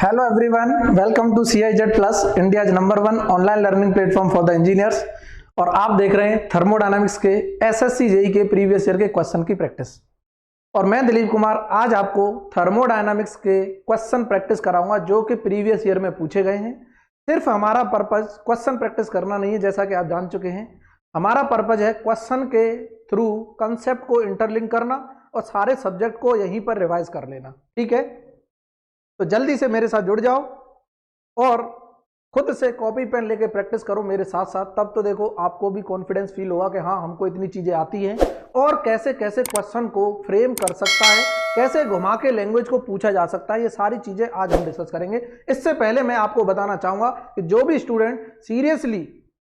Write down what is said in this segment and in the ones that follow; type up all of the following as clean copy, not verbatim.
Hello everyone, welcome to CIZ Plus, India's #1 online learning platform for the engineers. और आप देख रहे हैं थर्मोडायनामिक्स के एसएससी जेई के प्रीवियस ईयर के क्वेश्चन की प्रैक्टिस। और मैं दिलीप कुमार आज आपको थर्मोडायनामिक्स के क्वेश्चन प्रैक्टिस कराऊंगा जो कि प्रीवियस ईयर में पूछे गए हैं। सिर्फ हमारा पर्पज क्वेश्चन प्रैक्टिस करना नहीं है, जैसा कि आप जान चुके हैं। हमारा पर्पज है क्वेश्चन के थ्रू कंसेप्ट को इंटरलिंक करना और सारे सब्जेक्ट को यहीं पर रिवाइज कर लेना। ठीक है, तो जल्दी से मेरे साथ जुड़ जाओ और खुद से कॉपी पेन लेके प्रैक्टिस करो मेरे साथ साथ। तब तो देखो आपको भी कॉन्फिडेंस फील होगा कि हाँ हमको इतनी चीजें आती हैं और कैसे कैसे क्वेश्चन को फ्रेम कर सकता है, कैसे घुमा के लैंग्वेज को पूछा जा सकता है। ये सारी चीजें आज हम डिस्कस करेंगे। इससे पहले मैं आपको बताना चाहूंगा कि जो भी स्टूडेंट सीरियसली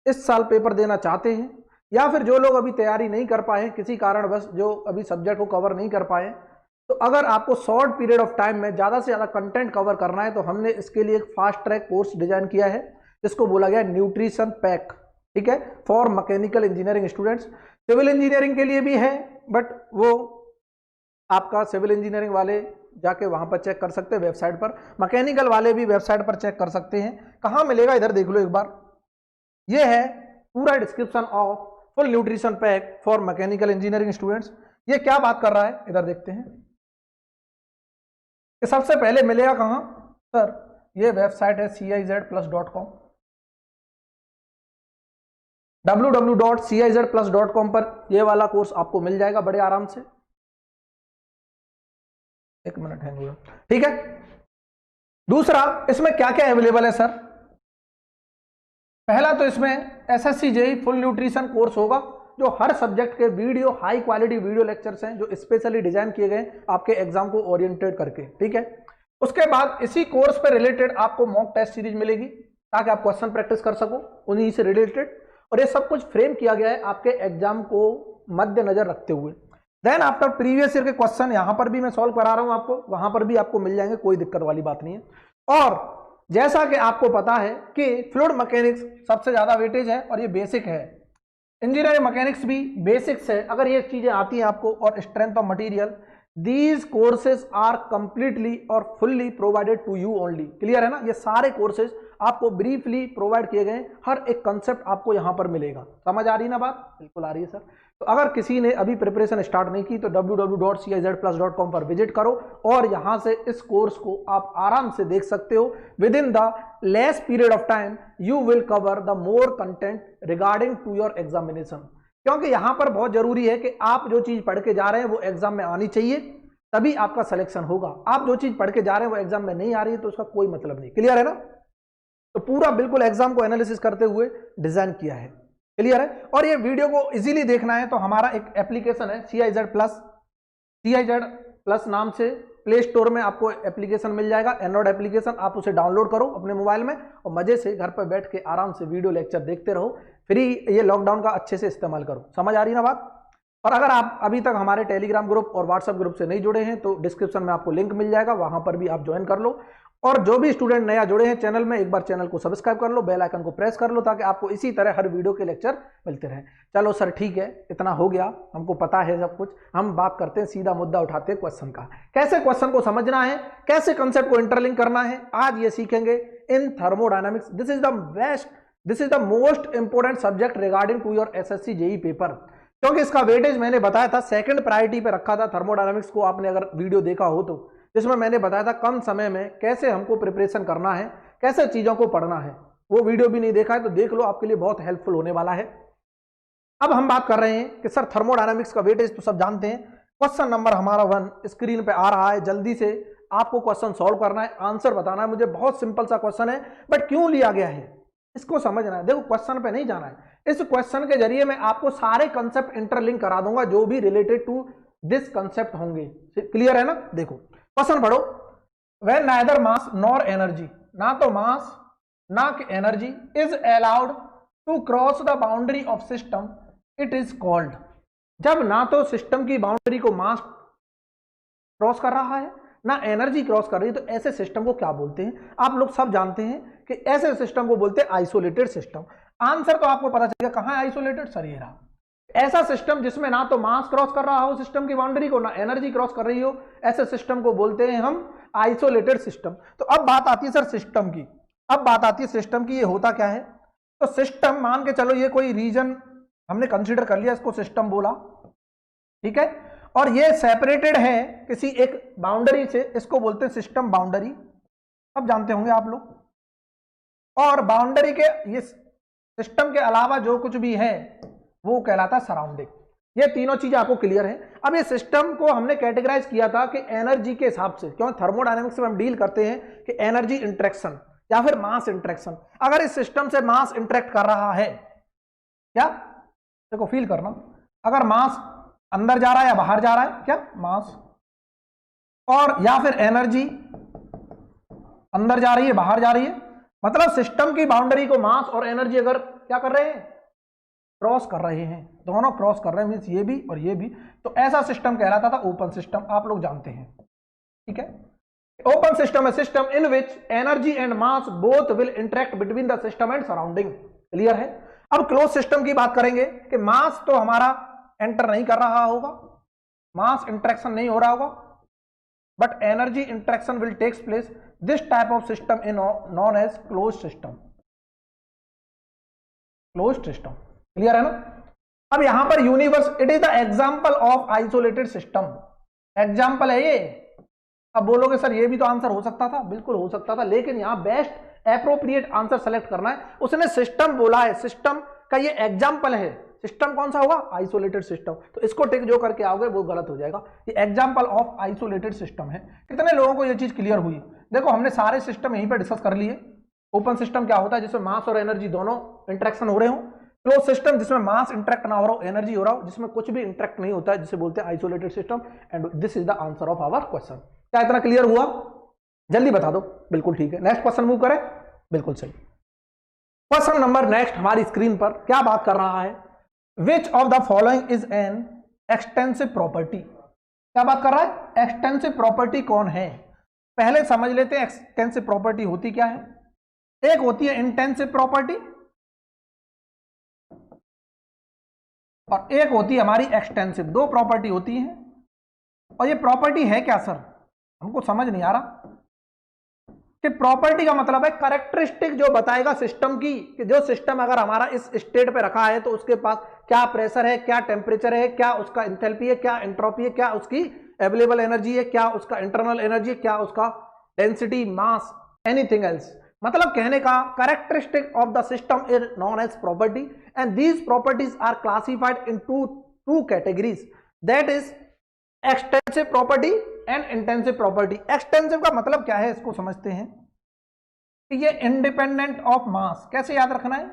इस साल पेपर देना चाहते हैं या फिर जो लोग अभी तैयारी नहीं कर पाए किसी कारणवश, जो अभी सब्जेक्ट को कवर नहीं कर पाए, तो अगर आपको शॉर्ट पीरियड ऑफ टाइम में ज़्यादा से ज़्यादा कंटेंट कवर करना है तो हमने इसके लिए एक फास्ट ट्रैक कोर्स डिजाइन किया है जिसको बोला गया न्यूट्रिशन पैक। ठीक है, for mechanical engineering students. Civil engineering के लिए भी है, बट वो आपका सिविल इंजीनियरिंग वाले जाके वहां पर चेक कर सकते हैं वेबसाइट पर, मैकेनिकल वाले भी वेबसाइट पर चेक कर सकते हैं। कहाँ मिलेगा इधर देख लो एक बार। ये है पूरा description of full nutrition pack for mechanical engineering students. ये क्या बात कर रहा है इधर देखते हैं। कि सबसे पहले मिलेगा कहां सर, ये वेबसाइट है CIZplus.com। www.cizplus.com पर ये वाला कोर्स आपको मिल जाएगा बड़े आराम से। एक मिनट हैंग हुआ, ठीक है। दूसरा, इसमें क्या क्या अवेलेबल है सर। पहला तो इसमें SSC JE full nutrition course होगा जो हर सब्जेक्ट के video, high quality video lectures हैं जो स्पेशली डिजाइन किए गए आपके एग्जाम को ओरिएंटेड करके। ठीक है, उसके बाद इसी कोर्स पे रिलेटेड आपको मॉक टेस्ट सीरीज मिलेगी ताकि आप क्वेश्चन प्रैक्टिस कर सको उन्हीं से रिलेटेड। और ये सब कुछ फ्रेम किया गया है आपके एग्जाम को मद्देनजर रखते हुए। देन आफ्टर प्रीवियस ईयर के क्वेश्चन यहां पर भी मैं सॉल्व करा रहा हूं आपको, वहां पर भी आपको मिल जाएंगे, कोई दिक्कत वाली बात नहीं है। और जैसा कि आपको पता है कि फ्लूइड मैकेनिक्स सबसे ज्यादा वेटेज है और ये बेसिक है। इंजीनियरिंग मैकेनिक्स भी बेसिक्स है। अगर ये चीजें आती हैं आपको, और strength of material, these courses are completely और fully provided to you only. Clear है ना, ये सारे कोर्सेज आपको ब्रीफली प्रोवाइड किए गए। हर एक कंसेप्ट आपको यहां पर मिलेगा। समझ आ रही है ना बात? बिल्कुल आ रही है सर। तो अगर किसी ने अभी प्रिपरेशन स्टार्ट नहीं की तो www.cizplus.com पर विजिट करो और यहां से इस कोर्स को आप आराम से देख सकते हो। Within the less period of time you will cover the more content regarding to your examination. क्योंकि यहां पर बहुत जरूरी है कि आप जो चीज पढ़ के जा रहे हैं वो एग्जाम में आनी चाहिए, तभी आपका सिलेक्शन होगा। आप जो चीज पढ़ के जा रहे हैं वो एग्जाम में नहीं आ रही है तो उसका कोई मतलब नहीं। क्लियर है ना? तो पूरा बिल्कुल एग्जाम को एनालिसिस करते हुए डिजाइन किया है। क्लियर है? और ये वीडियो को इजीली देखना है तो हमारा एक एप्लीकेशन है CIZ प्लस नाम से प्ले स्टोर में आपको एप्लीकेशन मिल जाएगा, एंड्रॉइड एप्लीकेशन। आप उसे डाउनलोड करो अपने मोबाइल में और मजे से घर पर बैठ के आराम से वीडियो लेक्चर देखते रहो। फ्री, ये लॉकडाउन का अच्छे से इस्तेमाल करो। समझ आ रही ना बात? और अगर आप अभी तक हमारे टेलीग्राम ग्रुप और व्हाट्सएप ग्रुप से नहीं जुड़े हैं तो डिस्क्रिप्शन में आपको लिंक मिल जाएगा, वहां पर भी आप ज्वाइन कर लो। और जो भी स्टूडेंट नया जुड़े हैं चैनल में, एक बार चैनल को सब्सक्राइब कर लो, बेल आइकन को प्रेस कर लो ताकि आपको इसी तरह हर वीडियो के लेक्चर मिलते रहें। चलो सर ठीक है, इतना हो गया, हमको पता है सब कुछ। हम बात करते हैं, सीधा मुद्दा उठाते हैं क्वेश्चन का। कैसे क्वेश्चन को समझना है, कैसे कंसेप्ट को इंटरलिंक करना है, आज ये सीखेंगे in thermodynamics. This is the most important subject regarding to your SSC JE paper. क्योंकि इसका वेटेज मैंने बताया था, सेकंड प्रायोरिटी पे रखा था थर्मोडायनामिक्स को। आपने अगर वीडियो देखा हो तो जिसमें मैंने बताया था कम समय में कैसे हमको प्रिपरेशन करना है, कैसे चीजों को पढ़ना है। वो वीडियो भी नहीं देखा है तो देख लो, आपके लिए बहुत हेल्पफुल होने वाला है। अब हम बात कर रहे हैं कि सर थर्मोडायनामिक्स का वेटेज तो सब जानते हैं। क्वेश्चन नंबर हमारा 1 स्क्रीन पे आ रहा है, जल्दी से आपको क्वेश्चन सॉल्व करना है, आंसर बताना है मुझे। बहुत सिंपल सा क्वेश्चन है, बट क्यों लिया गया है इसको समझना है। देखो क्वेश्चन पे नहीं जाना है, इस क्वेश्चन के जरिए मैं आपको सारे कंसेप्ट इंटरलिंक करा दूंगा जो भी रिलेटेड टू दिस कंसेप्ट होंगे। क्लियर है ना? देखो क्वेश्चन पढ़ो। When neither mass nor energy, ना तो मास ना energy, is allowed to cross the boundary of system, it is called. जब ना तो सिस्टम की बाउंड्री को मास क्रॉस कर रहा है ना एनर्जी क्रॉस कर रही है, तो ऐसे सिस्टम को क्या बोलते हैं? आप लोग सब जानते हैं कि ऐसे सिस्टम को बोलते हैं आइसोलेटेड सिस्टम। आंसर तो आपको पता चलेगा, कहां है आइसोलेटेड सर, ये रहा। ऐसा सिस्टम जिसमें ना तो मास क्रॉस कर रहा हो सिस्टम की बाउंड्री को, ना एनर्जी क्रॉस कर रही हो, ऐसे सिस्टम को बोलते हैं हम आइसोलेटेड सिस्टम। तो अब बात आती है सर सिस्टम की, अब बात आती है सिस्टम की, ये होता क्या है? तो सिस्टम मान के चलो ये कोई रीजन हमने कंसीडर कर लिया, इसको सिस्टम बोला, ठीक है, और ये सेपरेटेड है किसी एक बाउंड्री से, इसको बोलते हैं सिस्टम बाउंड्री, अब जानते होंगे आप लोग। और बाउंड्री के ये सिस्टम के अलावा जो कुछ भी है वो कहलाता है सराउंडिंग। ये तीनों चीजें आपको क्लियर है। अब ये सिस्टम को हमने कैटेगराइज किया था कि एनर्जी के हिसाब से, क्योंकि थर्मोडायनेमिक्स में हम डील करते हैं कि एनर्जी इंटरेक्शन या फिर मास इंटरेक्शन। अगर इस सिस्टम से मास इंटरेक्ट कर रहा है, क्या देखो फील करना, अगर मास अंदर जा रहा है या बाहर जा रहा है, क्या मास, और या फिर एनर्जी अंदर जा रही है बाहर जा रही है, मतलब सिस्टम की बाउंड्री को मास और एनर्जी अगर क्या कर रहे हैं, क्रॉस कर रहे हैं, दोनों क्रॉस कर रहे हैं, मींस ये भी और ये भी, तो ऐसा सिस्टम कहलाता था ओपन सिस्टम, आप लोग जानते हैं, ठीक है। ओपन सिस्टम है system in which energy and mass both will interact between the system and surrounding, clear है। अब क्लोज सिस्टम की बात करेंगे कि मास तो हमारा एंटर नहीं कर रहा होगा, मास इंटरेक्शन नहीं हो रहा होगा, but energy interaction will takes place. This type of system is known as close system, close system, clear है ना। अब यहां पर universe, it is the example of isolated system, example है ये। अब बोलोगे सर ये भी तो आंसर हो सकता था, बिल्कुल हो सकता था, लेकिन यहां बेस्ट एप्रोप्रिएट आंसर सेलेक्ट करना है। उसने सिस्टम बोला है, सिस्टम का ये एग्जांपल है, सिस्टम कौन सा होगा, आइसोलेटेड सिस्टम, तो इसको टिक जो करके आओगे वो गलत हो जाएगा। ये एग्जांपल ऑफ आइसोलेटेड सिस्टम है। कितने लोगों को ये चीज क्लियर हुई? देखो हमने सारे सिस्टम यहीं पर डिस्कस कर लिए। ओपन सिस्टम क्या होता है, जिसमें मास और एनर्जी दोनों इंटरेक्शन हो रहे हो। क्लोज सिस्टम जिसमें मास इंटरेक्ट ना हो रहा हो, एनर्जी हो रहा हो, जिसमें कुछ भी इंटरेक्ट नहीं होता है, जिसे बोलते हैं isolated system. And this is the answer of our question. क्या इतना क्लियर हुआ? जल्दी बता दो। बिल्कुल ठीक है, नेक्स्ट क्वेश्चन मूव करें। बिल्कुल सही। क्वेश्चन नंबर नेक्स्ट हमारी स्क्रीन पर क्या बात कर रहा है, which of the following is an extensive property. क्या बात कर रहा है, एक्सटेंसिव प्रॉपर्टी कौन है? पहले समझ लेते हैं एक्सटेंसिव प्रॉपर्टी होती क्या है। एक होती है इंटेंसिव प्रॉपर्टी और एक होती है हमारी एक्सटेंसिव। दो प्रॉपर्टी होती है। और ये प्रॉपर्टी है क्या सर, हमको समझ नहीं आ रहा कि प्रॉपर्टी का मतलब है कैरेक्टरिस्टिक जो बताएगा सिस्टम की, कि जो सिस्टम अगर हमारा इस स्टेट पे रखा है तो उसके पास क्या प्रेशर है, क्या टेम्परेचर है, क्या उसका एंथैल्पी है, क्या एंट्रोपी है, क्या उसकी अवेलेबल एनर्जी है, क्या उसका इंटरनल एनर्जी है, क्या उसका डेंसिटी, मास, एनीथिंग एल्स। मतलब कहने का characteristic of the system is known as property and these properties are classified in two categories, that is extensive property and intensive property. Extensive का मतलब क्या है, इसको समझते हैं कि ये इंडिपेंडेंट ऑफ मास। कैसे याद रखना है,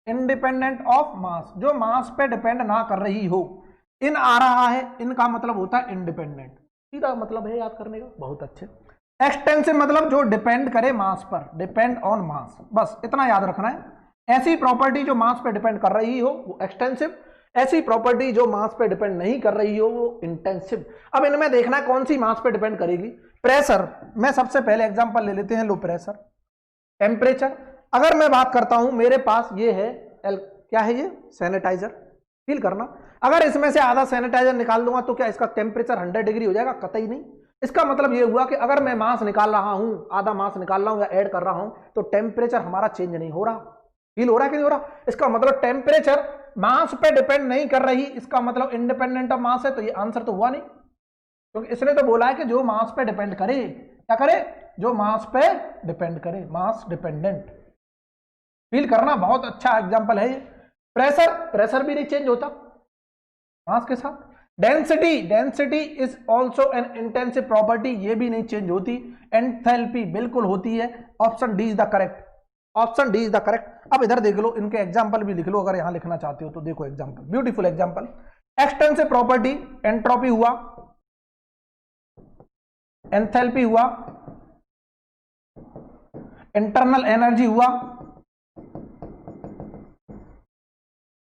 इंडिपेंडेंट ऑफ मास, जो मास पे डिपेंड ना कर रही हो। इन आ रहा है, इनका मतलब होता है इंडिपेंडेंट, सीधा मतलब है याद करने का। बहुत अच्छे। एक्सटेंसिव मतलब जो डिपेंड करे मास पर, डिपेंड ऑन मास, बस इतना याद रखना है। ऐसी प्रॉपर्टी जो मास पे डिपेंड कर रही हो वो एक्सटेंसिव, ऐसी प्रॉपर्टी जो मास पे डिपेंड नहीं कर रही हो वो इंटेंसिव। अब इनमें देखना है कौन सी मास पे डिपेंड करेगी। प्रेशर, मैं सबसे पहले एग्जांपल ले लेते हैं, लो प्रेशर। टेम्परेचर, अगर मैं बात करता हूं मेरे पास ये है क्या है ये, सैनिटाइजर, फील करना। अगर इसमें से आधा सैनिटाइजर निकाल दूंगा तो क्या इसका टेम्परेचर 100 डिग्री हो जाएगा? कतई नहीं। इसका मतलब ये हुआ कि अगर मैं मास निकाल रहा हूं, आधा मास निकाल रहा हूं या ऐड कर रहा हूं, तो टेम्परेचर हमारा चेंज नहीं हो रहा। फील हो रहा है कि नहीं हो रहा? इसका मतलब टेम्परेचर मास पे डिपेंड नहीं कर रही, इसका मतलब इंडिपेंडेंट ऑफ मास है। तो ये आंसर तो हुआ नहीं, क्योंकि तो इसने तो बोला है कि जो मास पे डिपेंड करे, क्या करे, जो मास पे डिपेंड करे, मास डिपेंडेंट। फील करना, बहुत अच्छा एग्जांपल है ये। प्रेशर, प्रेशर भी नहीं चेंज होता मास के साथ। Density, density is also an intensive property, ये भी नहीं चेंज होती। एंथैल्पी बिल्कुल होती है। Option D is the correct, option D is the correct. अब इधर देख लो, इनके एग्जांपल भी लिख लो अगर यहां लिखना चाहते हो तो। देखो example, beautiful example. Extensive property, entropy हुआ, एंथैल्पी हुआ, इंटरनल एनर्जी हुआ,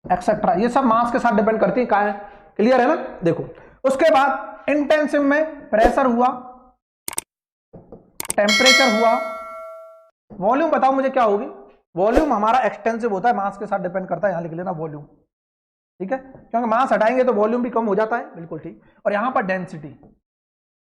एक्सेट्रा। ये सब मास के साथ डिपेंड करती है, क्लियर है ना। देखो उसके बाद इंटेंसिव में प्रेशर हुआ, टेम्परेचर हुआ, वॉल्यूम बताओ मुझे क्या होगी। वॉल्यूम हमारा एक्सटेंसिव होता है, मास के साथ डिपेंड करता है, यहां लिख लेना वॉल्यूम। ठीक है, क्योंकि मास हटाएंगे तो वॉल्यूम भी कम हो जाता है, बिल्कुल ठीक। और यहां पर density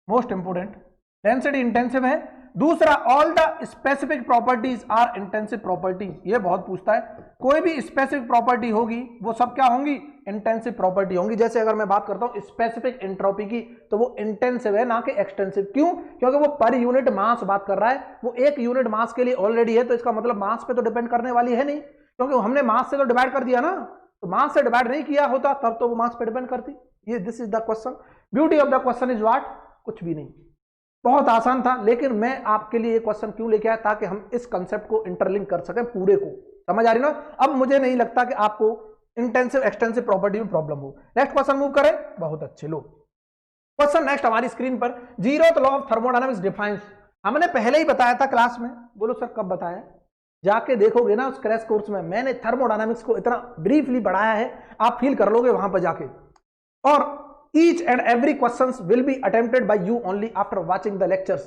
most important, density intensive है। दूसरा, all the specific properties are intensive properties, ये बहुत पूछता है, कोई भी स्पेसिफिक प्रॉपर्टी होगी वो सब क्या होंगी, इंटेंसिव प्रॉपर्टी होंगी। जैसे अगर मैं बात करता हूं स्पेसिफिक एंट्रोपी की, तो वो इंटेंसिव है ना कि एक्सटेंसिव। क्यों? क्योंकि वो पर यूनिट मास बात कर रहा है, वो एक यूनिट मास के लिए ऑलरेडी है, तो इसका मतलब मास पे तो डिपेंड करने वाली है नहीं, क्योंकि हमने मास से तो डिवाइड कर दिया ना, तो मास से डिवाइड नहीं किया होता तब तो वो मास पे डिपेंड करती। ये this is the question. Beauty of the question is what, कुछ भी नहीं, बहुत आसान था। लेकिन मैं आपके लिए ये क्वेश्चन क्यों लेके आया, ताकि हम इस कंसेप्ट को इंटरलिंक कर सकें पूरे को, समझ आ रही ना। अब मुझे नहीं लगता कि आपको इंटेंसिव एक्सटेंसिव प्रॉपर्टी में प्रॉब्लम हो। नेक्स्ट क्वेश्चन मूव करें, बहुत अच्छे लो। क्वेश्चन नेक्स्ट हमारी स्क्रीन पर, zeroth law of thermodynamics defines. हमने पहले ही बताया था क्लास में, बोलो सर कब बताया, जाके देखोगे ना उस क्रैश कोर्स में, मैंने थर्मोडायनामिक्स को इतना ब्रीफली पढ़ाया है, आप फील कर लोगे वहां पर जाके। और each and every questions will be attempted by you only after watching the lectures,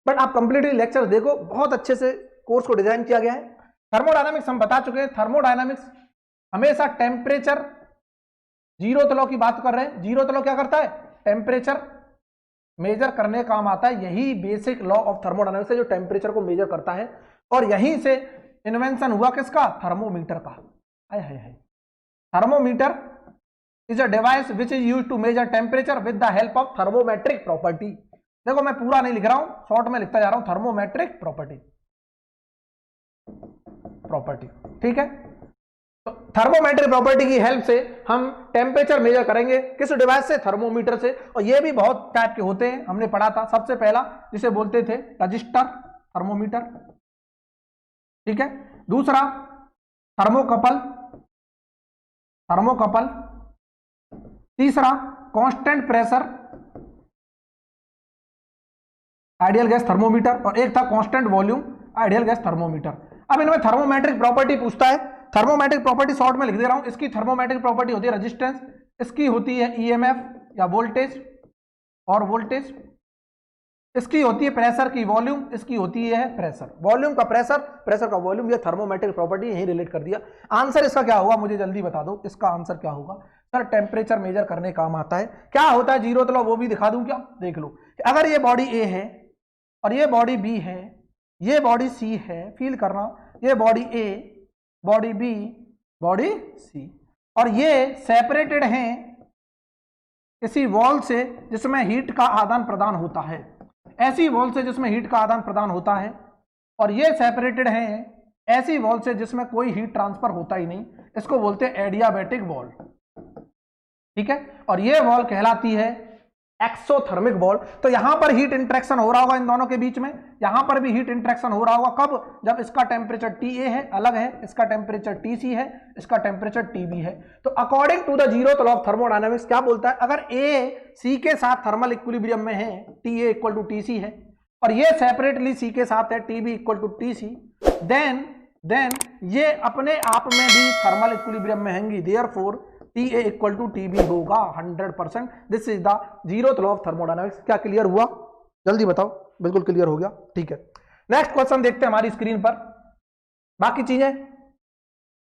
but आप completely lectures देखो, बहुत अच्छे से कोर्स को डिजाइन किया गया है। थर्मोडायनामिक्स हम बता चुके हैं, थर्मोडायनामिक्स हमेशा टेम्परेचर, जीरोथ लॉ की बात कर रहे हैं, जीरोथ लॉ क्या करता है, टेम्परेचर मेजर करने का काम आता है। यही बेसिक लॉ ऑफ थर्मोडायनामिक्स है जो टेम्परेचर को मेजर करता है, और यहीं से इन्वेंशन हुआ किसका, थर्मोमीटर का। हाय हाय हाय, thermometer is a device which is used to measure temperature with the help of thermometric property। देखो मैं पूरा नहीं लिख रहा हूं, शॉर्ट में लिखता जा रहा हूं, थर्मोमेट्रिक प्रॉपर्टी, ठीक है। तो थर्मोमेट्रिक प्रॉपर्टी की हेल्प से हम टेम्परेचर मेजर करेंगे, किस डिवाइस से, थर्मोमीटर से। और ये भी बहुत टाइप के होते हैं, हमने पढ़ा था। सबसे पहला जिसे बोलते थे रजिस्टर थर्मोमीटर, ठीक है। दूसरा थर्मोकपल, तीसरा constant pressure ideal gas thermometer, और एक था constant volume ideal gas thermometer. अब इनमें थर्मोमेट्रिक प्रॉपर्टी पूछता है। थर्मोमेट्रिक प्रॉपर्टी शॉर्ट में लिख दे रहा हूं, इसकी थर्मोमेट्रिक प्रॉपर्टी होती है रेजिस्टेंस, इसकी होती है ईएमएफ या वोल्टेज, और वोल्टेज इसकी होती है प्रेशर की वॉल्यूम, इसकी होती है प्रेशर, वॉल्यूम का प्रेशर, प्रेशर का वॉल्यूम, ये थर्मोमेट्रिक प्रॉपर्टी यही रिलेट कर दिया। आंसर इसका क्या होगा, मुझे जल्दी बता दो, इसका आंसर क्या होगा। सर टेम्परेचर मेजर करने काम आता है। क्या होता है जीरोथ लॉ, वो भी दिखा दूं क्या, देख लो। अगर ये बॉडी ए है और ये बॉडी बी है, ये बॉडी सी है, फील करना, ये बॉडी ए, बॉडी बी, बॉडी सी, और ये सेपरेटेड हैं इसी वॉल से जिसमें हीट का आदान प्रदान होता है, ऐसी वॉल से जिसमें हीट का आदान प्रदान होता है, और ये सेपरेटेड हैं ऐसी वॉल से जिसमें कोई हीट ट्रांसफर होता ही नहीं, इसको बोलते हैं एडियाबैटिक वॉल, ठीक है। और ये वॉल कहलाती है एक्सोथर्मिक वॉल। तो यहां पर हीट इंटरेक्शन हो रहा होगा इन दोनों के बीच में, यहां पर भी हीट इंटरेक्शन हो रहा होगा, कब, जब इसका टेम्परेचर TA है, अलग है, इसका टेम्परेचर TC है, इसका टेम्परेचर TB है। तो according to the zeroth law of thermodynamics क्या बोलता है, अगर A C के साथ थर्मल इक्विलिब्रियम में है, TA इक्वल टू TC है, और ये सेपरेटली C के साथ है, TB equal to TC, then ये अपने आप में भी थर्मल इक्विलिब्रियम में होंगी, therefore TA equal to TB होगा 100%। This is the zeroth law of thermodynamics. क्या क्लियर हुआ, जल्दी बताओ, बिल्कुल क्लियर हो गया, ठीक है। नेक्स्ट क्वेश्चन देखते हैं हमारी स्क्रीन पर। बाकी चीजें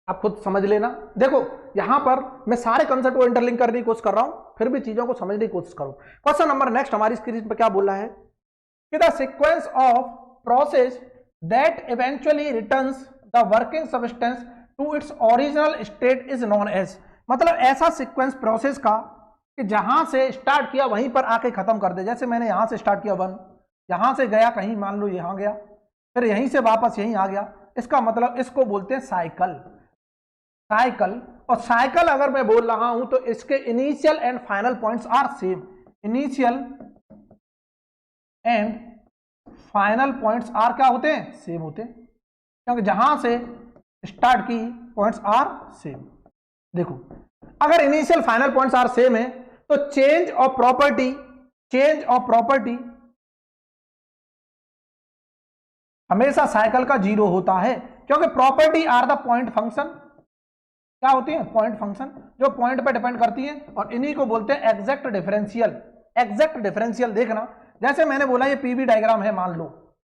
आप खुद समझ लेना। देखो यहां पर मैं सारे कंसेप्ट को इंटरलिंक करने की कोशिश कर रहा हूं, फिर भी चीजों को समझने की कोशिश करो। क्वेश्चन नंबर नेक्स्ट हमारी स्क्रीन पर क्या बोल रहा है कि the sequence of process that eventually returns the working substance to its original state is known as. मतलब ऐसा सीक्वेंस प्रोसेस का कि जहां से स्टार्ट किया वहीं पर आके खत्म कर दे। जैसे मैंने यहां से स्टार्ट किया 1, यहां से गया कहीं, मान लो यहां गया, फिर यहीं से वापस यहीं आ गया, इसका मतलब इसको बोलते हैं साइकिल। और साइकिल अगर मैं बोल रहा हूं तो इसके initial and final points are same. Initial and final points are क्या होते हैं, सेम होते हैं, क्योंकि जहां से स्टार्ट की पॉइंट्स आर सेम। देखो अगर initial final points are same है तो चेंज ऑफ प्रॉपर्टी हमेशा साइकिल का 0 होता है, क्योंकि property are the point function. क्या होती है, पॉइंट फंक्शन, जो पॉइंट पे डिपेंड करती है, और इन्हीं को बोलते हैं एग्जैक्ट डिफरेंशियल। देखना जैसे मैंने बोला ये PV डायग्राम है, मान लो,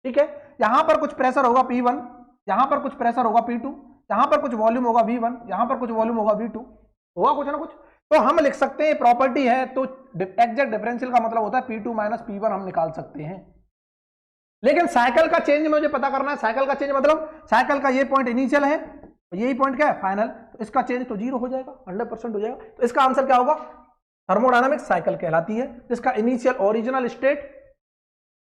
ठीक है। यहां पर कुछ प्रेशर होगा P1, यहां पर कुछ प्रेशर होगा P2, यहां पर कुछ वॉल्यूम होगा V1, यहां पर कुछ वॉल्यूम होगा V2, होगा कुछ ना कुछ। तो हम लिख सकते हैं प्रॉपर्टी है, तो एग्जैक्ट डिफरेंशियल का मतलब होता है P2 माइनस P1 हम निकाल सकते हैं। लेकिन साइकिल का चेंज मुझे पता करना है। साइकिल का चेंज मतलब साइकिल का ये पॉइंट इनिशियल है, यही पॉइंट क्या है फाइनल, तो इसका चेंज तो 0 हो जाएगा, 100% हो जाएगा। तो इसका आंसर क्या होगा, थर्मोडायनामिक साइकिल कहलाती है, जिसका इनिशियल ओरिजिनल स्टेट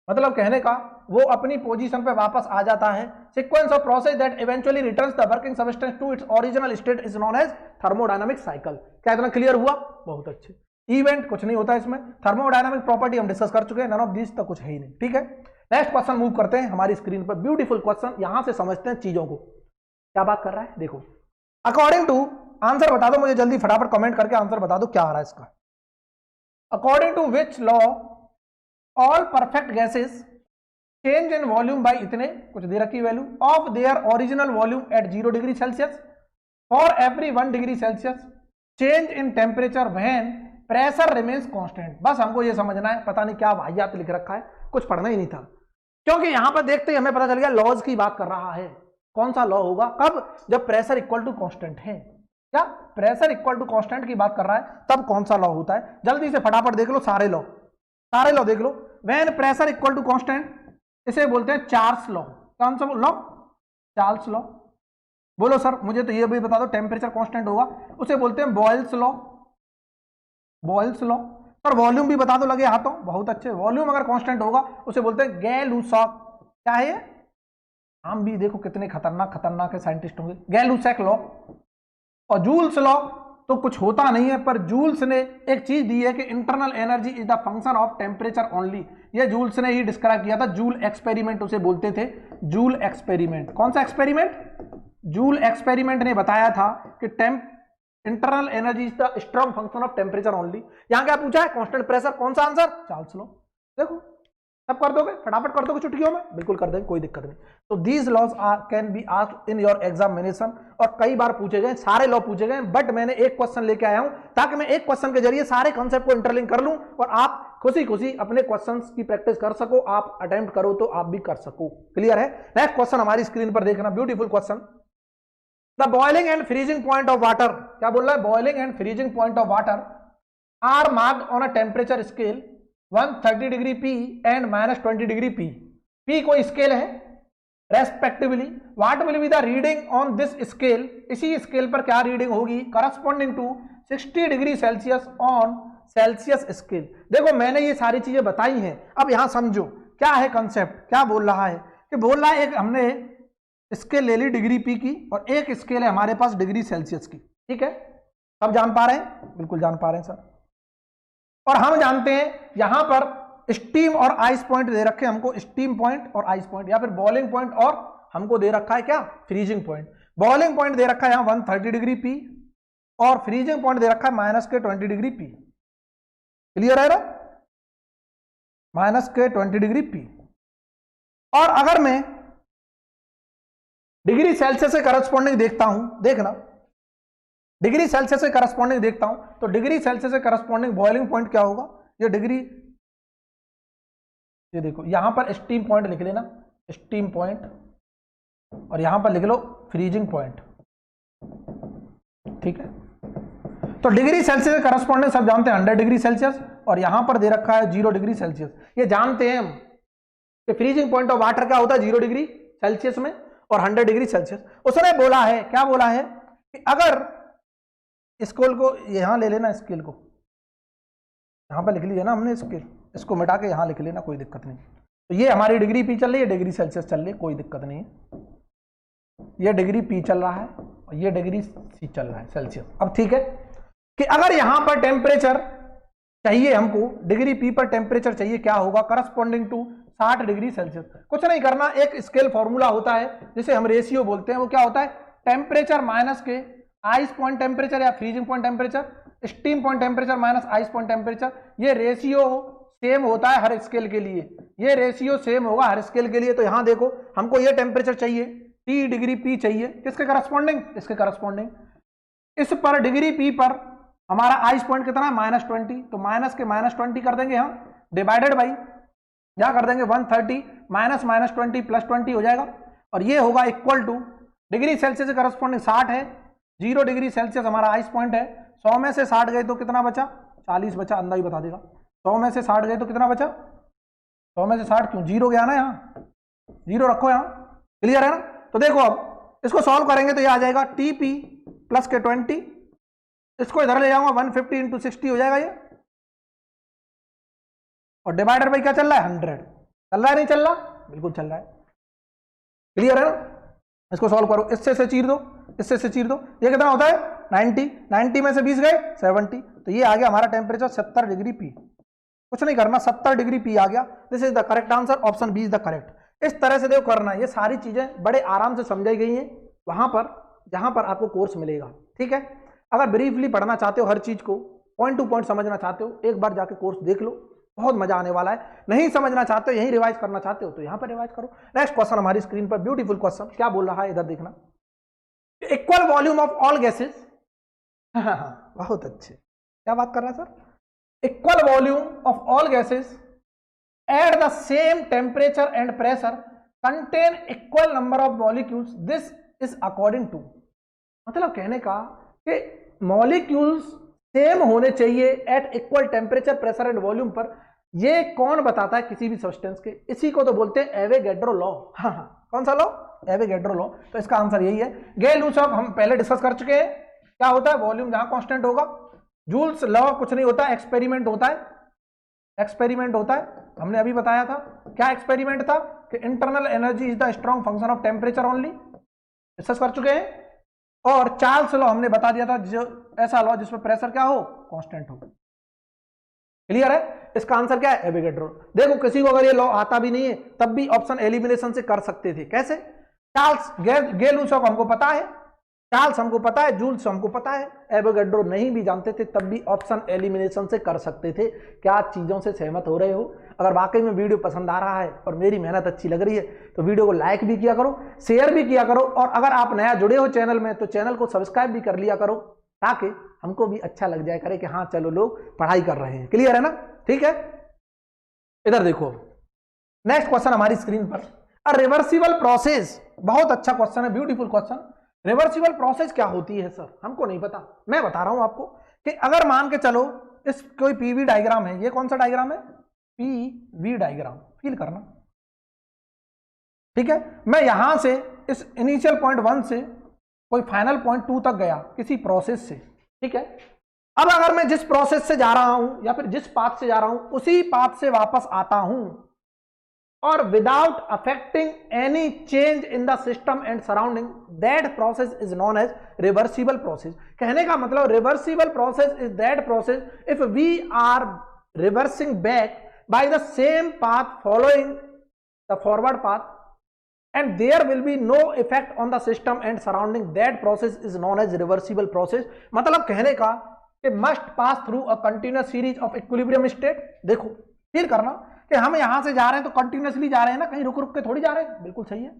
मतलब कहने का वो अपनी पोजीशन पे वापस आ जाता है। Sequence of process that eventually returns the working substance to its original state is known as thermodynamic cycle. क्या इतना क्लियर हुआ? बहुत अच्छे। इवेंट कुछ नहीं होता इसमें, थर्मोडायनामिक प्रॉपर्टी हम डिस्कस कर चुके हैं, नन ऑफ दिस तो कुछ है ही नहीं। ठीक है, नेक्स्ट क्वेश्चन मूव करते हैं हमारी स्क्रीन पर। ब्यूटीफुल क्वेश्चन, यहां से समझते हैं चीजों को, क्या बात कर रहा है। देखो, अकॉर्डिंग टू, आंसर बता दो मुझे जल्दी फटाफट कमेंट करके आंसर बता दो क्या आ रहा है इसका। According to which law all perfect gases change in volume by इतने, कुछ दे रखी value, of their original volume at 0 degree Celsius for every 1 degree Celsius change in temperature when pressure remains constant. बस हमको ये समझना है, पता नहीं क्या वाहियात लिख रखा है, कुछ पढ़ना ही नहीं था, क्योंकि यहां पर देखते ही हमें पता चल गया लॉज की बात कर रहा है। कौन सा लॉ होगा, कब, जब प्रेशर इक्वल टू कांस्टेंट है। क्या प्रेशर इक्वल टू कांस्टेंट की बात कर रहा है, तब कौन सा लॉ होता है, जल्दी से फटाफट देख लो, सारे लॉ देख लो। When pressure equal to constant, इसे बोलते हैं चार्ल्स लॉ। कौन सा लॉ, चार्ल्स लॉ। बोलो सर, मुझे तो ये भी बता दो, टेम्परेचर कांस्टेंट होगा उसे बोलते हैं Boyle's law. Boyle's law. Sir volume भी बता दो लगे हाथों, बहुत अच्छे। वॉल्यूम अगर कांस्टेंट होगा उसे बोलते हैं गै-लुसाक। क्या है, हम भी देखो कितने खतरनाक है साइंटिस्ट होंगे। गै-लुसाक लॉ। और जूल्स लॉ तो कुछ होता नहीं है, पर जूल्स ने एक चीज दी है कि internal energy is the function of temperature only. ये जूल्स ने ही डिस्क्राइब किया था, जूल एक्सपेरिमेंट उसे बोलते थे, जूल एक्सपेरिमेंट। कौन सा एक्सपेरिमेंट, जूल एक्सपेरिमेंट ने बताया था कि internal energy is the strong function of temperature only. यहां क्या पूछा है, कांस्टेंट प्रेशर, कौन सा आंसर, चार्ल्स लॉ। देखो सब कर दोगे, फटाफट कर दोगे चुटकियों में, बिल्कुल कर देंगे, कोई दिक्कत नहीं। तो these laws can be asked in your examination, और कई बार पूछे गए, सारे लॉ पूछे गए, बट मैंने एक क्वेश्चन लेके आया हूं ताकि मैं एक क्वेश्चन के जरिए सारे कॉन्सेप्ट को इंटरलिंक कर लूं और आप खुशी खुशी अपने क्वेश्चंस की प्रैक्टिस कर सको। आप अटेम्प्ट करो तो आप भी कर सको। क्लियर है। नेक्स्ट क्वेश्चन हमारी स्क्रीन पर देखना, beautiful question. The boiling and freezing point of water, क्या बोल रहा है, boiling and freezing point of water are marked on a temperature scale 130 degree P and -20 degree P। P कोई scale है respectively. What will be the reading on this scale, इसी scale पर क्या reading होगी, corresponding to 60 degree Celsius on Celsius scale. देखो मैंने ये सारी चीजें बताई हैं, अब यहां समझो क्या है कंसेप्ट, क्या बोल रहा है, कि बोल रहा है एक हमने स्केल ले ली डिग्री P की और एक स्केल है हमारे पास डिग्री सेल्सियस की। ठीक है, अब जान पा रहे हैं, बिल्कुल जान पा रहे हैं सर। और हम जानते हैं यहां पर स्टीम और आइस पॉइंट दे रखे हमको, स्टीम पॉइंट और आइस पॉइंट, या फिर बॉइलिंग पॉइंट और हमको दे रखा है क्या, फ्रीजिंग पॉइंट। बॉइलिंग पॉइंट दे रखा है यहां 130 डिग्री P और फ्रीजिंग पॉइंट दे रखा है -20 डिग्री P। क्लियर है ना, -20 डिग्री P। और अगर मैं डिग्री सेल्सियस से करस्पॉन्डिंग देखता हूं, देखना डिग्री सेल्सियस से करस्पॉन्डिंग देखता हूं, तो डिग्री सेल्सियस से करस्पॉन्डिंग बॉइलिंग पॉइंट क्या होगा, ये डिग्री, ये देखो यहां पर स्टीम पॉइंट लिख लेना, स्टीम पॉइंट, और यहां पर लिख लो फ्रीजिंग पॉइंट। ठीक है, तो डिग्री सेल्सियस से करस्पॉन्डिंग सब जानते हैं 100 डिग्री सेल्सियस, और यहां पर दे रखा है 0 डिग्री सेल्सियस। ये जानते हैं हम कि फ्रीजिंग पॉइंट ऑफ वाटर क्या होता है 0 डिग्री सेल्सियस में और 100 डिग्री सेल्सियस। उसने बोला है, क्या बोला है, कि अगर स्केल को यहां ले लेना, स्केल को यहां पर लिख लिया ना हमने स्केल, इसको मिटा के यहां लिख लेना, कोई दिक्कत नहीं। तो ये हमारी डिग्री P चल रही है, डिग्री सेल्सियस चल रही है, कोई दिक्कत नहीं है। ये डिग्री P चल रहा है और ये डिग्री C चल रहा है सेल्सियस। अब ठीक है कि अगर यहां पर टेम्परेचर चाहिए हमको, डिग्री P पर टेम्परेचर चाहिए, क्या होगा, करस्पॉन्डिंग टू 60 डिग्री सेल्सियस। कुछ नहीं करना, एक स्केल फॉर्मूला होता है जिसे हम रेशियो बोलते हैं, वो क्या होता है, टेम्परेचर माइनस के आइस पॉइंट टेम्परेचर या freezing point temperature, steam point temperature minus ice point temperature. ये रेशियो सेम होता है हर स्केल के लिए, ये रेशियो सेम होगा हर स्केल के लिए। तो यहां देखो हमको ये टेम्परेचर चाहिए, 30 डिग्री P चाहिए, किसके करस्पॉन्डिंग, इसके करस्पॉन्डिंग। इस पर डिग्री P पर हमारा आइस पॉइंट कितना है, -20, तो माइनस के -20 कर देंगे हम, डिवाइडेड बाई क्या कर देंगे 130 माइनस -20 +20 हो जाएगा, और ये होगा इक्वल टू डिग्री सेल्सियस से करस्पॉन्डिंग 60 है, 0 डिग्री सेल्सियस हमारा आइस पॉइंट है। 100 में से 60 गए तो कितना बचा? 40 बचा, अंदाज ही बता देगा। 100 में से 60 गए तो कितना बचा? 100 में से 60 क्यों? 0 गया ना, यहाँ 0 रखो, यहाँ क्लियर है ना। तो देखो अब इसको सॉल्व करेंगे तो ये आ जाएगा TP प्लस के 20, इसको इधर ले जाऊंगा 150 इंटू 60 हो जाएगा ये, और डिवाइडर भाई क्या चल रहा है? 100 चल रहा है, नहीं चल रहा? बिल्कुल चल रहा है, क्लियर है ना। इसको सॉल्व करो, इससे से चीर दो, इससे से चीर दो, ये कितना होता है? 90, 90 में से 20 गए 70, तो ये आ गया हमारा टेम्परेचर 70 डिग्री P। कुछ नहीं करना, 70 डिग्री P आ गया। This is the correct answer, option B is the correct. इस तरह से देखो करना है, ये सारी चीजें बड़े आराम से समझाई गई हैं वहां पर जहां पर आपको कोर्स मिलेगा, ठीक है। अगर ब्रीफली पढ़ना चाहते हो, हर चीज को पॉइंट टू पॉइंट समझना चाहते हो, एक बार जाके कोर्स देख लो, बहुत मजा आने वाला है। नहीं समझना चाहते हो, यही रिवाइज करना चाहते हो तो यहाँ पर रिवाइज करो। नेक्स्ट क्वेश्चन हमारी स्क्रीन पर, ब्यूटीफुल क्वेश्चन, क्या बोल रहा है इधर देखना। Equal volume of all gases, बहुत अच्छे, क्या बात कर रहा है sir. Equal volume of all gases at the same temperature and pressure contain equal number of molecules, this is according to. मतलब कहने का कि मॉलिक्यूल्स सेम होने चाहिए at equal temperature, pressure and volume पर। ये कौन बताता है किसी भी सब्सटेंस के? इसी को तो बोलते हैं एवोगैड्रो लॉ। हाँ, कौन सा लॉ? Avogadro law. तो इसका आंसर यही है। गेल-लुसाक हम पहले डिस्कस कर चुके हैं, क्या होता है? वॉल्यूम जहां कांस्टेंट होगा। जूल्स लॉ कुछ नहीं होता, एक्सपेरिमेंट होता है, एक्सपेरिमेंट होता है। हमने अभी बताया था, क्या एक्सपेरिमेंट था? कि internal energy is the strong function of temperature only, discuss कर चुके हैं। और चार्ल्स लॉ हमने बता दिया था, जो ऐसा लॉ जिसमें प्रेशर क्या हो? कांस्टेंट हो, क्लियर है। इसका आंसर क्या है? एवोगैड्रो। देखो किसी को अगर ये लॉ आता भी नहीं है तब भी ऑप्शन एलिमिनेशन से कर सकते थे। कैसे? चार्ल्स गेल-लुसाक हमको पता है, चार्ल्स हमको पता है, जूल्स हमको पता है, एवोगैड्रो नहीं भी जानते थे तब भी ऑप्शन एलिमिनेशन से कर सकते थे। क्या चीजों से सहमत हो रहे हो? अगर वाकई में वीडियो पसंद आ रहा है और मेरी मेहनत अच्छी लग रही है तो वीडियो को लाइक भी किया करो, शेयर भी किया करो, और अगर आप नया जुड़े हो चैनल में तो चैनल को सब्सक्राइब भी कर लिया करो, ताकि हमको भी अच्छा लग जाए करे कि हाँ चलो लोग पढ़ाई कर रहे हैं। क्लियर है ना? ठीक है, इधर देखो नेक्स्ट क्वेश्चन हमारी स्क्रीन पर। अ रिवर्सिबल प्रोसेस, बहुत अच्छा क्वेश्चन है, ब्यूटीफुल क्वेश्चन। रिवर्सिबल प्रोसेस क्या होती है सर? हमको नहीं पता, मैं बता रहा हूं आपको कि अगर मान के चलो इस कोई पीवी डायग्राम है, ये कौन सा डायग्राम है? पीवी डायग्राम, फील करना, ठीक है। मैं यहां से इस इनिशियल पॉइंट 1 से कोई फाइनल पॉइंट 2 तक गया किसी प्रोसेस से, ठीक है। अब अगर मैं जिस प्रोसेस से जा रहा हूं या फिर जिस पाथ से जा रहा हूं उसी पाथ से वापस आता हूं और without affecting any change in the system and surrounding, that process is known as reversible process. कहने का मतलब reversible process is that process if we are reversing back by the same path following the forward path and there will be no effect on the system and surrounding, that process is known as reversible process। मतलब कहने का कि must pass through a continuous series of equilibrium state। देखो feel करना कि हम यहां से जा रहे हैं तो कंटिन्यूसली जा रहे हैं ना, कहीं रुक रुक के थोड़ी जा रहे हैं, बिल्कुल सही है।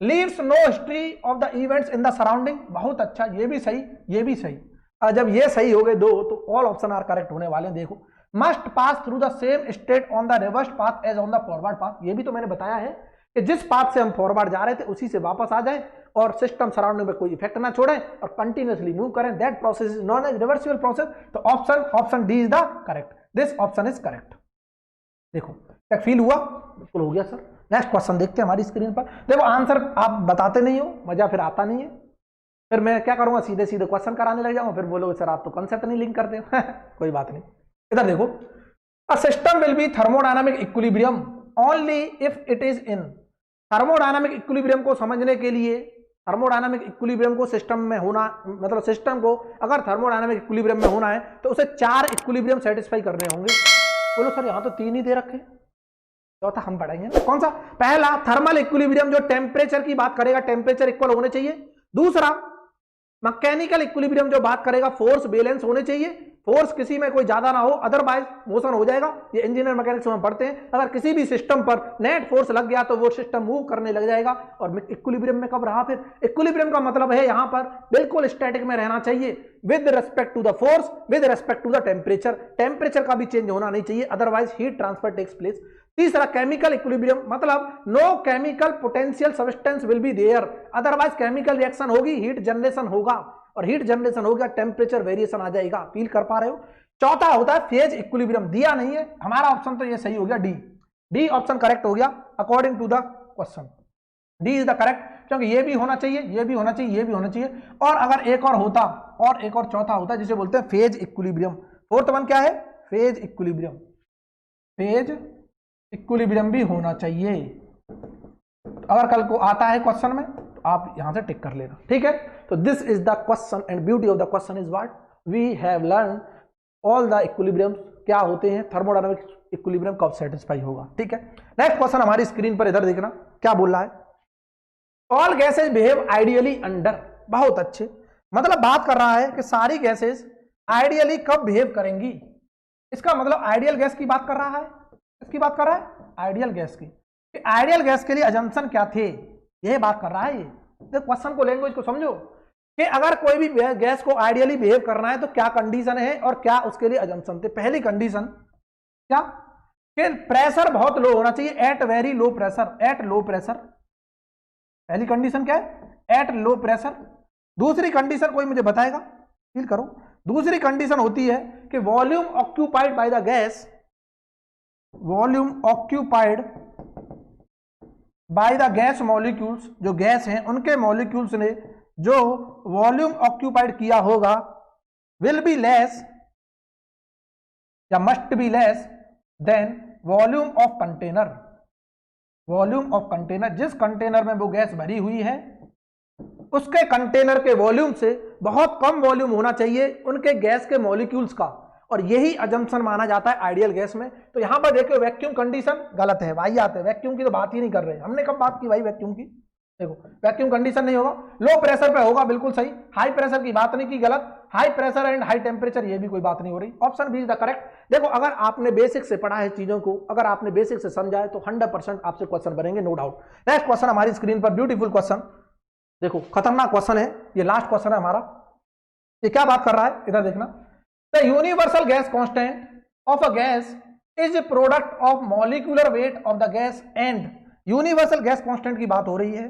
leaves no history of the events in the surrounding, बहुत अच्छा, ये भी सही, ये भी सही। जब ये सही हो गए दो तो ऑल ऑप्शन आर करेक्ट होने वाले हैं। देखो must pass through the same state on the reversed path as on the forward path, ये भी तो मैंने बताया है कि जिस पाथ से हम फॉरवर्ड जा रहे थे उसी से वापस आ जाए और सिस्टम सराउंडिंग में कोई इफेक्ट ना छोड़े और कंटिन्यूअसली मूव करें, that process is known as reversible process. तो option D is the correct, this option is correct. देखो क्या फील हुआ? बिल्कुल हो गया सर। नेक्स्ट क्वेश्चन देखते हैं हमारी स्क्रीन पर। देखो आंसर आप बताते नहीं हो, मजा फिर आता नहीं है, फिर मैं क्या करूंगा, सीधे सीधे क्वेश्चन कराने लग जाऊंगा, फिर बोलोगे सर आप तो कंसेप्ट नहीं लिंक करते हो। कोई बात नहीं, इधर देखो, a system will be thermodynamic equilibrium only if it is in. Thermodynamic equilibrium को समझने के लिए, थर्मोडायनामिक इक्विलिब्रियम को सिस्टम में होना, मतलब सिस्टम को अगर थर्मोडायनामिक इक्विलिब्रियम में होना है तो उसे 4 इक्विलिब्रियम सेटिस्फाई करने होंगे। बोलो सर यहाँ तो 3 ही दे रखे, चौथा हम पढ़ेंगे। कौन सा? पहला थर्मल इक्विलिब्रियम जो टेम्परेचर की बात करेगा, टेम्परेचर इक्वल होने चाहिए। दूसरा मैकेनिकल इक्विलिब्रियम जो बात करेगा फोर्स बैलेंस होने चाहिए, फोर्स किसी में कोई ज्यादा ना हो अदरवाइज मोशन हो जाएगा, ये इंजीनियर मैकेनिक्स में पढ़ते हैं। अगर किसी भी सिस्टम पर नेट फोर्स लग गया तो वो सिस्टम मूव करने लग जाएगा। और इक्विलिब्रियम में कब रहा? फिर इक्विलिब्रियम का मतलब है यहां पर बिल्कुल स्टैटिक में रहना चाहिए with respect to the force, with respect to the temperature, temperature का भी चेंज होना नहीं चाहिए otherwise heat transfer takes place. तीसरा केमिकल इक्विलिब्रियम, मतलब no chemical potential substance will be there otherwise chemical reaction होगी, हीट जनरेशन होगा। और हीट जनरेशन हो गया, टेम्परेचर वेरिएशन आ जाएगा। फील कर पा रहे हो। चौथा होता है फेज इक्विलिब्रियम, दिया नहीं है हमारा ऑप्शन, तो ये सही हो गया डी। डी ऑप्शन करेक्ट हो गया according to the question. D is the correct, क्योंकि ये भी होना चाहिए, ये भी होना चाहिए, ये भी होना चाहिए। और अगर एक और होता, और एक और चौथा होता जिसे बोलते हैं फेज इक्विलिब्रियम। फोर्थ वन क्या है? Phase equilibrium. फेज इक्विलिब्रियम भी होना चाहिए। अगर कल को आता है क्वेश्चन में तो आप यहां से टिक कर लेना, ठीक है। तो this is the question and beauty of the question is what we have learn all the equilibrium क्या होते हैं, थर्मोडायनामिक इक्विलिब्रियम कब सेटिस्फाई होगा, ठीक है। नेक्स्ट क्वेश्चन हमारी स्क्रीन पर इधर देखना क्या बोल रहा है। All gases behave ideally under, बहुत अच्छे, मतलब बात कर रहा है कि सारी गैसेज आइडियली कब बिहेव करेंगी। इसका मतलब आइडियल गैस की बात कर रहा है, इसकी बात कर रहा है आइडियल गैस की। आइडियल गैस के लिए अजम्पशन क्या थे, यह बात कर रहा है ये। तो क्वेश्चन को, लैंग्वेज को समझो कि अगर कोई भी गैस को आइडियली बिहेव करना है तो क्या कंडीशन है और क्या उसके लिए अजम्पशन थे। पहली कंडीशन क्या कि प्रेशर बहुत लो होना चाहिए, at very low pressure, at low pressure. पहली कंडीशन क्या है? At low pressure. दूसरी कंडीशन कोई मुझे बताएगा, फील करो। दूसरी कंडीशन होती है कि volume occupied by the gas, volume occupied by the gas molecules, जो गैस हैं उनके मॉलिक्यूल्स ने जो वॉल्यूम ऑक्यूपाइड किया होगा विल बी लेस या must be less than volume of container. Volume of container, जिस कंटेनर में वो गैस भरी हुई है उसके कंटेनर के वॉल्यूम से बहुत कम वॉल्यूम होना चाहिए उनके गैस के मॉलिक्यूल्स का, और यही अजम्पशन माना जाता है आइडियल गैस में। तो यहां पर देखो वैक्यूम कंडीशन गलत है भाई, आते हैं वैक्यूम की तो बात ही नहीं कर रहे। हमने कब बात की भाई वैक्यूम की? देखो वैक्यूम कंडीशन नहीं होगा, लो प्रेशर पे होगा, बिल्कुल सही। हाई प्रेशर की बात नहीं की, गलत। High pressure and high temperature, ये भी कोई बात नहीं हो रही। Option B is the correct. देखो अगर आपने बेसिक से पढ़ा है चीजों को, अगर आपने बेसिक से समझा है तो 100% आपसे क्वेश्चन बनेंगे, नो डाउट। नेक्स्ट क्वेश्चन हमारी स्क्रीन पर, ब्यूटीफुल क्वेश्चन, देखो खतरनाक क्वेश्चन है ये, लास्ट क्वेश्चन है हमारा। ये क्या बात कर रहा है, इधर देखना। The universal gas constant of a gas is a product of molecular weight of the gas and, universal gas constant की बात हो रही है।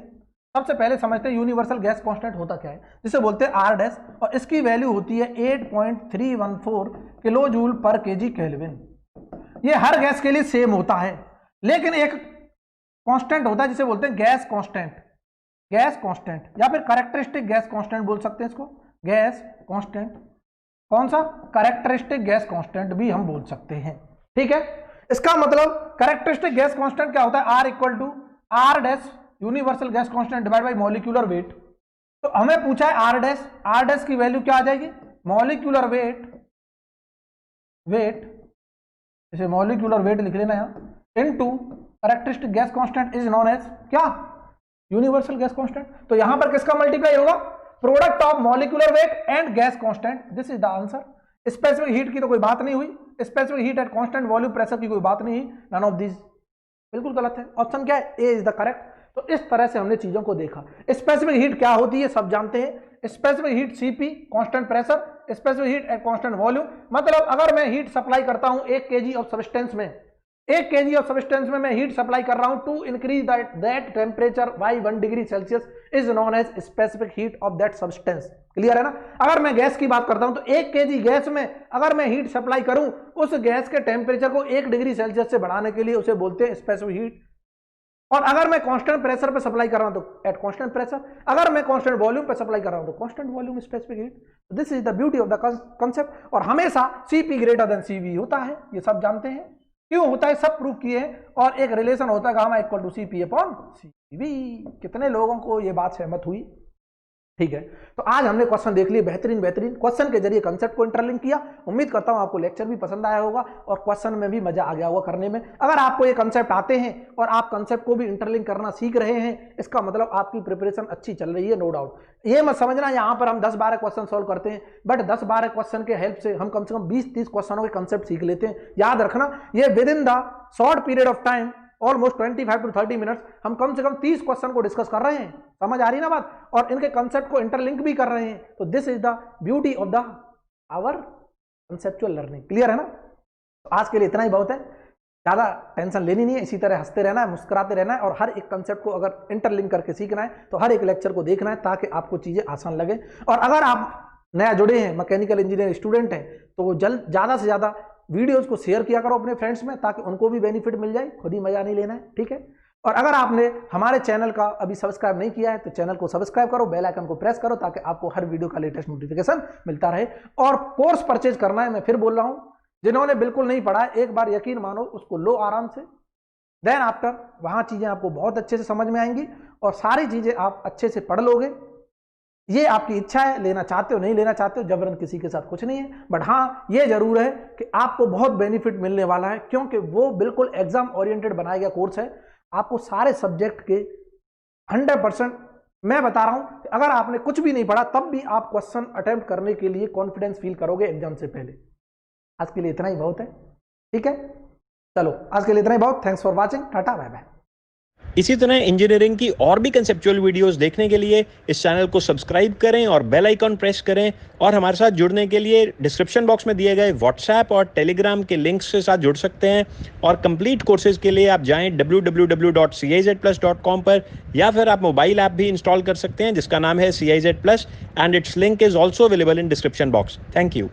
सबसे पहले समझते हैं यूनिवर्सल गैस कांस्टेंट होता क्या है, जिसे बोलते हैं आर डैश, और इसकी वैल्यू होती है 8.314 किलो जूल पर केजी केल्विन। ये हर गैस के लिए सेम होता है, लेकिन एक कांस्टेंट होता है जिसे बोलते हैं गैस कांस्टेंट, गैस कांस्टेंट या फिर कैरेक्टरिस्टिक गैस कांस्टेंट बोल सकते हैं इसको, गैस कांस्टेंट। कौन सा? कैरेक्टरिस्टिक गैस कांस्टेंट भी हम बोल सकते हैं, ठीक है। इसका मतलब कैरेक्टरिस्टिक गैस कांस्टेंट क्या होता है? R equal to R dash universal gas constant divide by molecular weight. तो हमें पूछा है आर डैश, आर डैश की वैल्यू क्या आ जाएगी? मॉलिक्यूलर वेट, वेट, इसे मॉलिक्यूलर वेट लिख लेना यहां, into characteristic gas constant is known as क्या? Universal gas constant. तो यहां पर किसका मल्टीप्लाई होगा? Product of molecular weight and gas constant, this is the answer. Specific heat की तो कोई बात नहीं हुई, specific heat at constant volume pressure की कोई बात नहीं हुई, नन ऑफ दिस, बिल्कुल गलत है। ऑप्शन क्या है? ए इज द करेक्ट। तो इस तरह से हमने चीजों को देखा। स्पेसिफिक हीट क्या होती है सब जानते हैं, specific heat CP constant pressure, specific heat at constant volume. मतलब अगर मैं हीट सप्लाई करता हूं 1 kg ऑफ सब्सटेंस में, 1 kg ऑफ सब्सटेंस में मैं हीट सप्लाई कर रहा हूं to increase that temperature by 1 degree Celsius is known as specific heat of that substance. Clear है ना? अगर मैं गैस की बात करता हूं तो 1 kg गैस में अगर मैं हीट सप्लाई करूं, उस गैस के टेम्परेचर को 1 डिग्री सेल्सियस से बढ़ाने के लिए उसे बोलते हैं स्पेसिफिक हीट। और अगर मैं कांस्टेंट प्रेशर पे सप्लाई कर रहा हूं तो एट कांस्टेंट प्रेशर, अगर मैं कांस्टेंट वॉल्यूम पे सप्लाई कर रहा हूं तो constant volume specific heat. This is the beauty of the concept. और हमेशा सीपी ग्रेटर देन सीवी होता है, ये सब जानते हैं क्यों होता है, सब प्रूफ किए हैं। और एक रिलेशन होता है gamma equal to CP upon CV. कितने लोगों को ये बात सहमत हुई? ठीक है, तो आज हमने क्वेश्चन देख लिए, बेहतरीन बेहतरीन क्वेश्चन के जरिए कंसेप्ट को इंटरलिंक किया। उम्मीद करता हूं आपको लेक्चर भी पसंद आया होगा और क्वेश्चन में भी मजा आ गया होगा करने में। अगर आपको ये कंसेप्ट आते हैं और आप कंसेप्ट को भी इंटरलिंक करना सीख रहे हैं, इसका मतलब आपकी प्रिपरेशन अच्छी चल रही है, नो डाउट। ये मत समझना यहाँ पर हम 10-12 क्वेश्चन सॉल्व करते हैं, बट 10-12 क्वेश्चन के हेल्प से हम कम से कम 20-30 क्वेश्चनों के कंसेप्ट सीख लेते हैं। याद रखना, ये with in the short period of time, almost 25 to 30 minutes, हम कम से कम 30 क्वेश्चन को डिस्कस कर रहे हैं। समझ आ रही ना बात? और इनके कंसेप्ट को इंटरलिंक भी कर रहे हैं। तो this is the beauty of the our conceptual learning. Clear है ना? तो आज के लिए इतना ही बहुत है। ज़्यादा टेंशन लेनी नहीं है, इसी तरह हंसते रहना है, मुस्कुराते रहना है और हर एक कंसेप्ट को अगर इंटरलिंक करके सीखना है तो हर एक लेक्चर को देखना है ताकि आपको चीज़ें आसान लगे। और अगर आप नया जुड़े हैं, मैकेनिकल इंजीनियर स्टूडेंट हैं, तो ज़्यादा से ज़्यादा वीडियोज़ को शेयर किया करो अपने फ्रेंड्स में ताकि उनको भी बेनिफिट मिल जाए, खुद ही मज़ा नहीं लेना है, ठीक है। और अगर आपने हमारे चैनल का अभी सब्सक्राइब नहीं किया है तो चैनल को सब्सक्राइब करो, बेल आइकन को प्रेस करो ताकि आपको हर वीडियो का लेटेस्ट नोटिफिकेशन मिलता रहे। और कोर्स परचेज करना है, मैं फिर बोल रहा हूं, जिन्होंने बिल्कुल नहीं पढ़ा है एक बार यकीन मानो, उसको लो आराम से, देन आफ्टर वहां चीजें आपको बहुत अच्छे से समझ में आएंगी और सारी चीजें आप अच्छे से पढ़ लोगे। ये आपकी इच्छा है, लेना चाहते हो नहीं लेना चाहते हो, जबरन किसी के साथ कुछ नहीं है। बट हाँ ये जरूर है कि आपको बहुत बेनिफिट मिलने वाला है क्योंकि वो बिल्कुल एग्जाम ओरिएंटेड बनाया गया कोर्स है। आपको सारे सब्जेक्ट के 100% मैं बता रहा हूं कि अगर आपने कुछ भी नहीं पढ़ा तब भी आप क्वेश्चन अटेम्प्ट करने के लिए कॉन्फिडेंस फील करोगे एग्जाम से पहले। आज के लिए इतना ही बहुत है, ठीक है। चलो आज के लिए इतना ही बहुत। Thanks for watching, tata bye bye. इसी तरह इंजीनियरिंग की और भी कंसेप्चुअल वीडियोस देखने के लिए इस चैनल को सब्सक्राइब करें और बेल आइकॉन प्रेस करें। और हमारे साथ जुड़ने के लिए डिस्क्रिप्शन बॉक्स में दिए गए व्हाट्सएप और टेलीग्राम के लिंक्स के साथ जुड़ सकते हैं। और कंप्लीट कोर्सेज के लिए आप जाएं www.cizplus.com पर, या फिर आप मोबाइल ऐप भी इंस्टॉल कर सकते हैं जिसका नाम है CIZ Plus, and it's link is also available in description box. Thank you.